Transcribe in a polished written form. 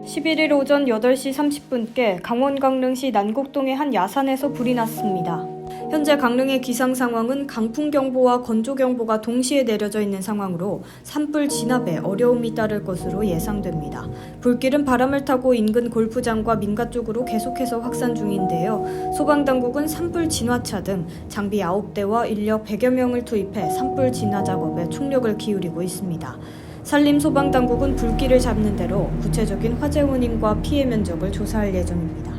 11일 오전 8시 30분께 강원 강릉시 난곡동의 한 야산에서 불이 났습니다. 현재 강릉의 기상 상황은 강풍경보와 건조경보가 동시에 내려져 있는 상황으로 산불 진압에 어려움이 따를 것으로 예상됩니다. 불길은 바람을 타고 인근 골프장과 민가 쪽으로 계속해서 확산 중인데요. 소방당국은 산불 진화차 등 장비 9대와 인력 100여 명을 투입해 산불 진화 작업에 총력을 기울이고 있습니다. 산림소방당국은 불길을 잡는 대로 구체적인 화재 원인과 피해 면적을 조사할 예정입니다.